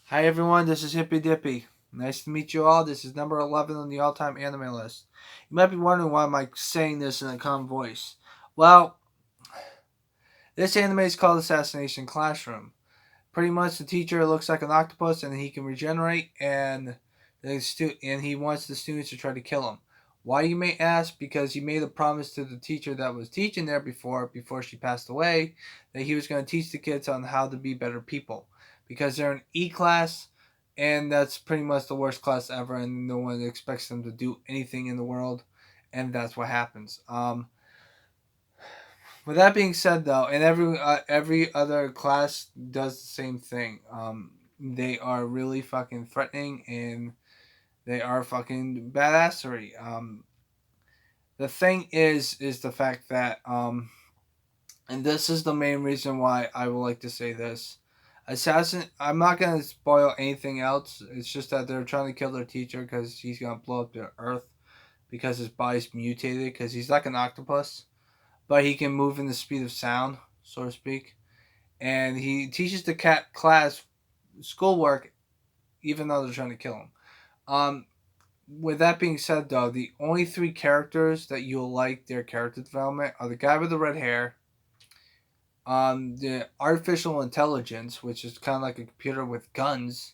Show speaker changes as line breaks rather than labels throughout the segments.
Hi everyone, this is Hippy Dippy. Nice to meet you all. This is number 11 on the all-time anime list. You might be wondering why am I saying this in a calm voice. Well, this anime is called Assassination Classroom. Pretty much the teacher looks like an octopus and he can regenerate and he wants the students to try to kill him. Why, you may ask? Because he made a promise to the teacher that was teaching there before she passed away, that he was going to teach the kids on how to be better people. Because they're an E class, and that's pretty much the worst class ever, and no one expects them to do anything in the world, and that's what happens. With that being said, though, and every other class does the same thing. They are really fucking threatening, and they are fucking badassery. The thing is the fact that and this is the main reason why I would like to say this. Assassin. I'm not gonna spoil anything else. It's just that they're trying to kill their teacher because he's gonna blow up the Earth because his body's mutated because he's like an octopus, but he can move in the speed of sound, so to speak. And he teaches the cat class schoolwork even though they're trying to kill him. Um, with that being said, though, the only three characters that you'll like their character development are the guy with the red hair, the artificial intelligence, which is kind of like a computer with guns.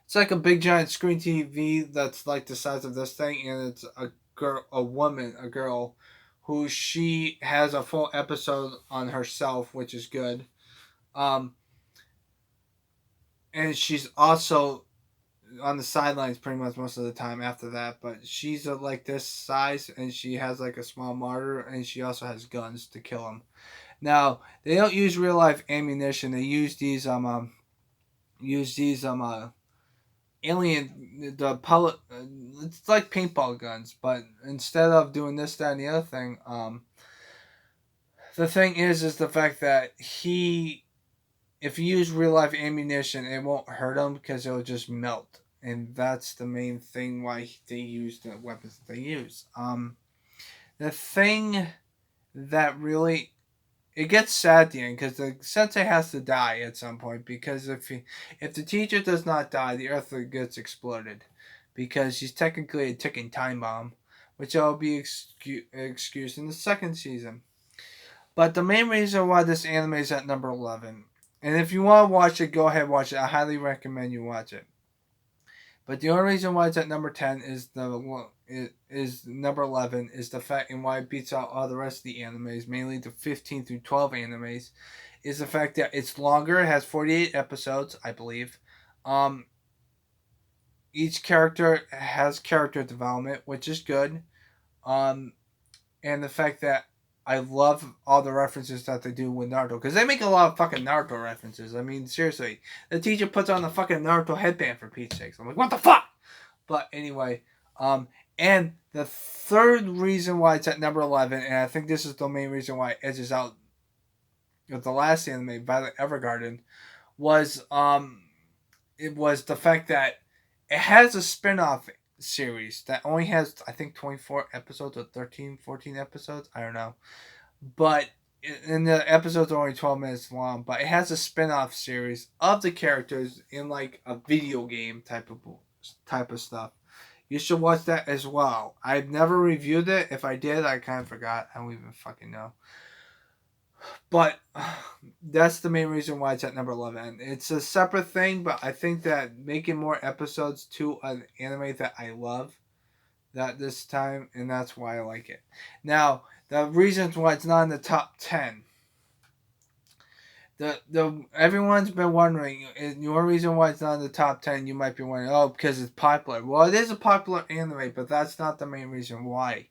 It's like a big giant screen TV that's like the size of this thing, and it's a girl, who she has a full episode on herself, which is good. Um, and she's also on the sidelines pretty much most of the time after that. But she's like this size, and she has like a small mortar, and she also has guns to kill him. Now they don't use real life ammunition. They use these alien the pellet. It's like paintball guns, but instead of doing this, that, and the other thing, the thing is the fact that if you use real life ammunition, it won't hurt him because it'll just melt, and that's the main thing why they use the weapons that they use. The thing that really it gets sad at the end because the sensei has to die at some point because if the teacher does not die, the earth gets exploded because she's technically a ticking time bomb, which will be excused in the second season. But the main reason why this anime is at number 11, and if you want to watch it, go ahead and watch it. I highly recommend you watch it. But the only reason why it's at number 10 is number 11 is the fact, and why it beats out all the rest of the animes, mainly the 15 through 12 animes, is the fact that it's longer. It has 48 episodes, I believe. Um, each character has character development, which is good. Um, and the fact that I love all the references that they do with Naruto because they make a lot of fucking Naruto references. I mean, seriously, the teacher puts on the fucking Naruto headband for Pete's sakes. I'm like, what the fuck? But anyway, and the third reason why it's at number 11, and I think this is the main reason why it edges out with the last anime, Violet Evergarden, was it was the fact that it has a spin-off series that only has, I think, 24 episodes or 13, 14 episodes. I don't know. But and the episodes are only 12 minutes long, but it has a spin-off series of the characters in like a video game type of stuff. You should watch that as well. I've never reviewed it. If I did, I kind of forgot. I don't even fucking know. But that's the main reason why it's at number 11. It's a separate thing, but I think that making more episodes to an anime that I love that this time, and that's why I like it. Now, the reasons why it's not in the top 10. The everyone's been wondering, and the only reason why it's not in the top 10, you might be wondering, oh, because it's popular. Well, it is a popular anime, but that's not the main reason why.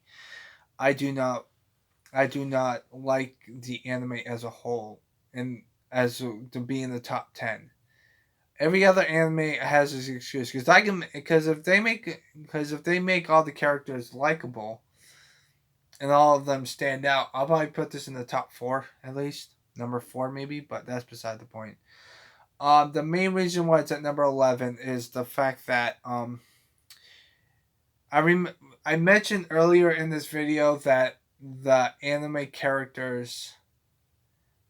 I do not I do not like the anime as a whole and as to be in the top 10. Every other anime has this excuse because if they make all the characters likable and all of them stand out, I'll probably put this in the top 4 at least, number 4 maybe, but that's beside the point. The main reason why it's at number 11 is the fact that I mentioned earlier in this video that the anime characters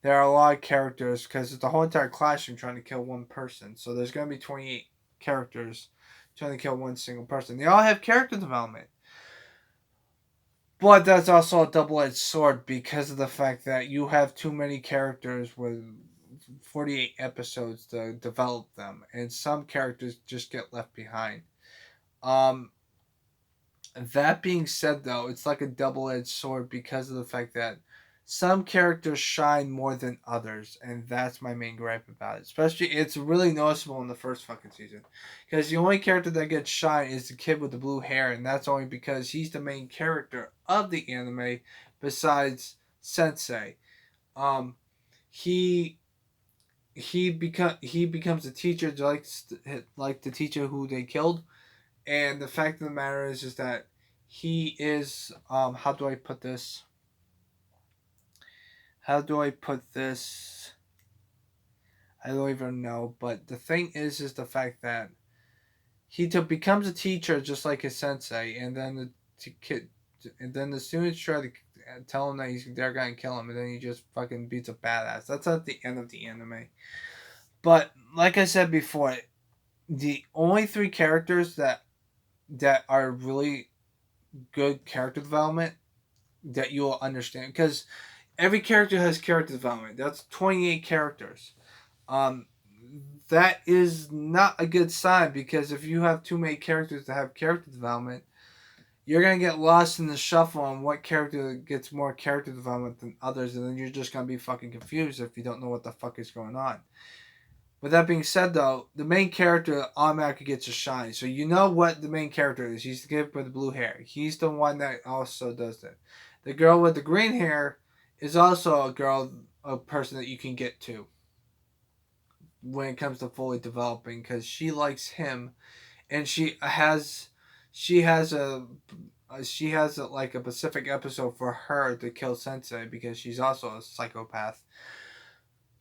There are a lot of characters because it's the whole entire classroom trying to kill one person. So there's going to be 28 characters trying to kill one single person. They all have character development. But that's also a double edged sword because of the fact that you have too many characters with 48 episodes to develop them, and some characters just get left behind. Um, that being said, though, it's like a double edged sword because of the fact that some characters shine more than others, and that's my main gripe about it. Especially, it's really noticeable in the first fucking season. Because the only character that gets shine is the kid with the blue hair, and that's only because he's the main character of the anime besides Sensei. Um, he he becomes a teacher like the teacher who they killed, and the fact of the matter is that he is how do I put this? How do I put this? I don't even know. But the thing is the fact that becomes a teacher just like his sensei, and then kid, and then the students try to tell him that they're gonna kill him, and then he just fucking beats a badass. That's at the end of the anime. But like I said before, the only three characters that are really good character development that you'll understand because every character has character development. That's 28 characters. Um, that is not a good sign because if you have too many characters to have character development, you're gonna get lost in the shuffle on what character gets more character development than others, and then you're just gonna be fucking confused if you don't know what the fuck is going on. With that being said, though, the main character automatically gets a shine. So you know what the main character is. He's the kid with the blue hair. He's the one that also does it. The girl with the green hair is also a person that you can get to when it comes to fully developing because she likes him, and she has like a specific episode for her to kill Sensei because she's also a psychopath.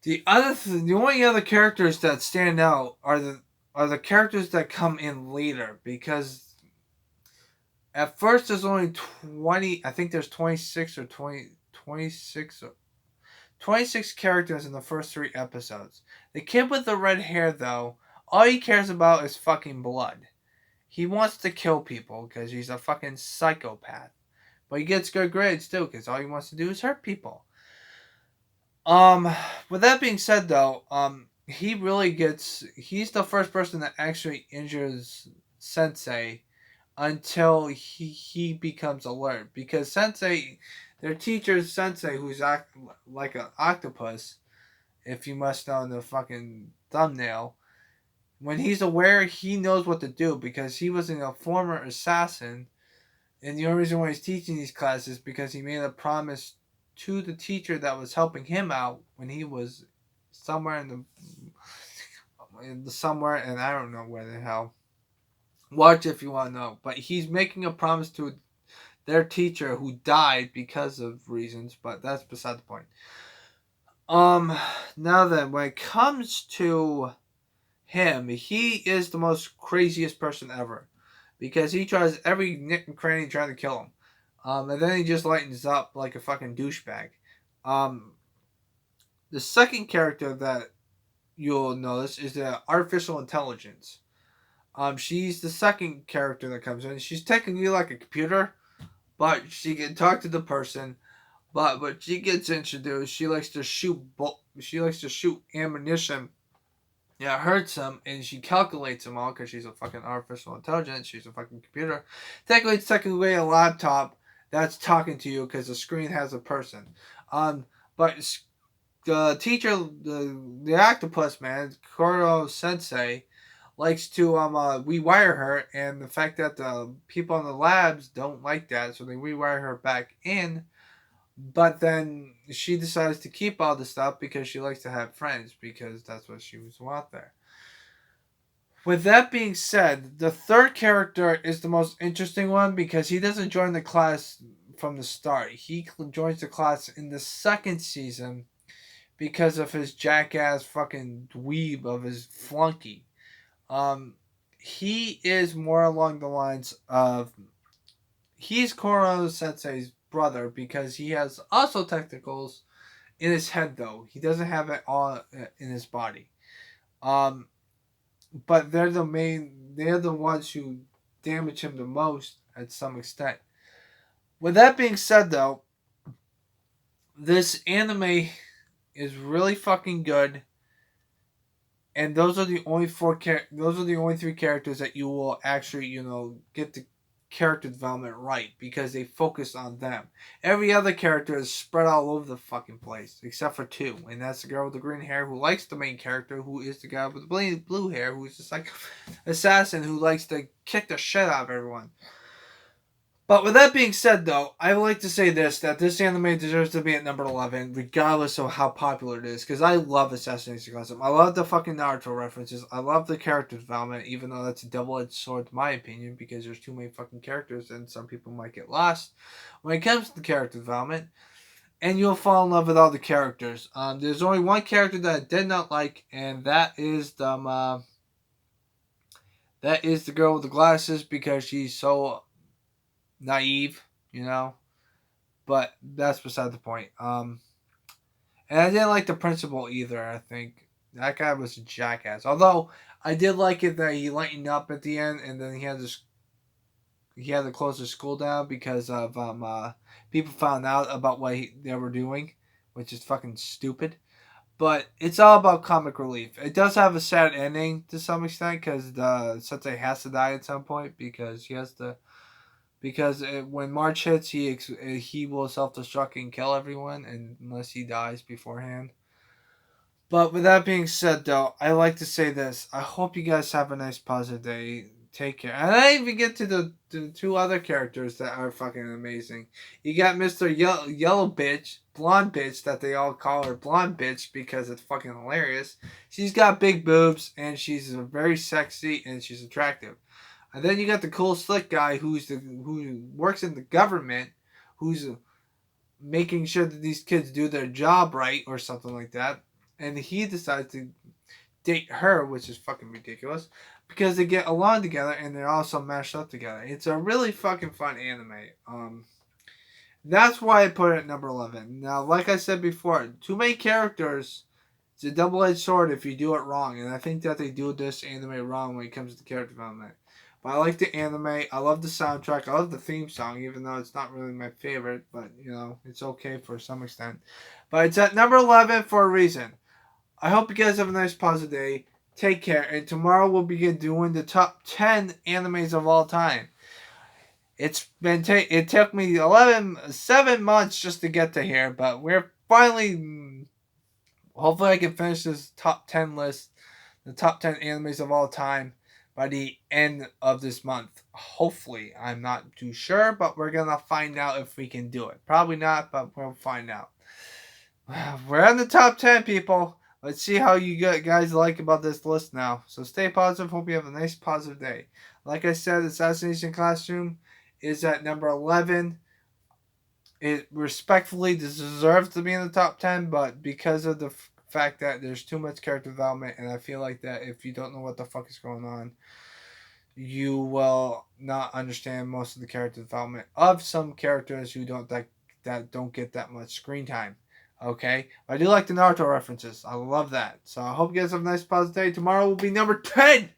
The only other characters that stand out are the characters that come in later because at first there's only 20. I think there's 26 or 26 characters in the first 3 episodes. The kid with the red hair, though, all he cares about is fucking blood. He wants to kill people because he's a fucking psychopath. But he gets good grades too because all he wants to do is hurt people. Um, with that being said, though, he's the first person that actually injures Sensei until he becomes alert because their teacher's Sensei, who's like an octopus, if you must know in the fucking thumbnail. When he's aware, he knows what to do because he was a former assassin, and the only reason why he's teaching these classes is because he made a promise to the teacher that was helping him out when he was somewhere somewhere, and I don't know where the hell. Watch if you want to know. But he's making a promise to their teacher who died because of reasons, but that's beside the point. Now then, when it comes to him, he is the most craziest person ever because he tries every nick and cranny trying to kill him. And then he just lightens up like a fucking douchebag. Um, the second character that you'll notice is the artificial intelligence. She's the second character that comes in. She's technically like a computer, but she can talk to the person. But when she gets introduced, she likes to shoot. She likes to shoot ammunition. Yeah, it hurts them, and she calculates them all because she's a fucking artificial intelligence. She's a fucking computer. Technically, it's technically a laptop that's talking to you because the screen has a person. But the teacher, the octopus man, Koro Sensei, likes to rewire her, and the fact that the people in the labs don't like that, so they rewire her back in. But then she decides to keep all the stuff because she likes to have friends because that's what she was out there. With that being said, the third character is the most interesting one because he doesn't join the class from the start. He joins the class in the second season because of his jackass fucking dweeb of his flunky. He is more along the lines of he's Koro Sensei's brother because he has also technicals in his head though. He doesn't have it all in his body. Um, but they're the main. They're the ones who damage him the most at some extent. With that being said, though, this anime is really fucking good, and those are the only those are the only three characters that you will actually, get the character development right because they focus on them. Every other character is spread all over the fucking place except for two, and that's the girl with the green hair who likes the main character, who is the guy with the blue hair, who's just like assassin who likes to kick the shit out of everyone. But with that being said, though, I would like to say that this anime deserves to be at number 11, regardless of how popular it is, because I love Assassination Classroom. I love the fucking Naruto references. I love the character development, even though that's a double-edged sword, in my opinion, because there's too many fucking characters, and some people might get lost when it comes to character development. And you'll fall in love with all the characters. There's only one character that I did not like, and that is the girl with the glasses, because she's so naive, but that's beside the point. And I didn't like the principal either. I think that guy was a jackass. Although I did like it that he lightened up at the end, and then he had to close the school down because of people found out about what they were doing, which is fucking stupid. But it's all about comic relief. It does have a sad ending to some extent because the Sensei has to die at some point because he has to. Because when March hits, he will self-destruct and kill everyone unless he dies beforehand. But with that being said, though, I like to say this. I hope you guys have a nice, positive day. Take care. And I even get to the two other characters that are fucking amazing. You got Mr. Yellow Bitch, Blonde Bitch, that they all call her Blonde Bitch because it's fucking hilarious. She's got big boobs, and she's very sexy, and she's attractive. And then you got the cool slick guy who works in the government, who's making sure that these kids do their job right or something like that. And he decides to date her, which is fucking ridiculous, because they get along together and they're also mashed up together. It's a really fucking fun anime. That's why I put it at number 11. Now, like I said before, too many characters. It's a double-edged sword if you do it wrong, and I think that they do this anime wrong when it comes to character development. But I like the anime. I love the soundtrack. I love the theme song, even though it's not really my favorite. But, it's okay for some extent. But it's at number 11 for a reason. I hope you guys have a nice, positive day. Take care. And tomorrow we'll begin doing the top 10 animes of all time. It took me 7 months just to get to here. But we're finally... Hopefully I can finish this top 10 list. The top 10 animes of all time. By the end of this month. Hopefully. I'm not too sure, but we're going to find out if we can do it. Probably not, but we'll find out. We're in the top 10, people. Let's see how you guys like about this list now. So stay positive. Hope you have a nice, positive day. Like I said, Assassination Classroom is at number 11. It respectfully deserves to be in the top 10, but because of the fact that there's too much character development, and I feel like that if you don't know what the fuck is going on, you will not understand most of the character development of some characters who don't get that much screen time. Okay, I do like the Naruto references. I love that. So I hope you guys have a nice, positive day. Tomorrow will be number 10,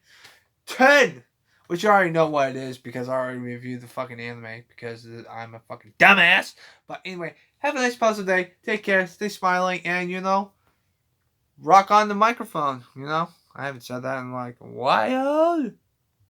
which you already know what it is because I already reviewed the fucking anime because I'm a fucking dumbass. But anyway, have a nice, positive day. Take care. Stay smiling, and rock on the microphone. I haven't said that in like a while.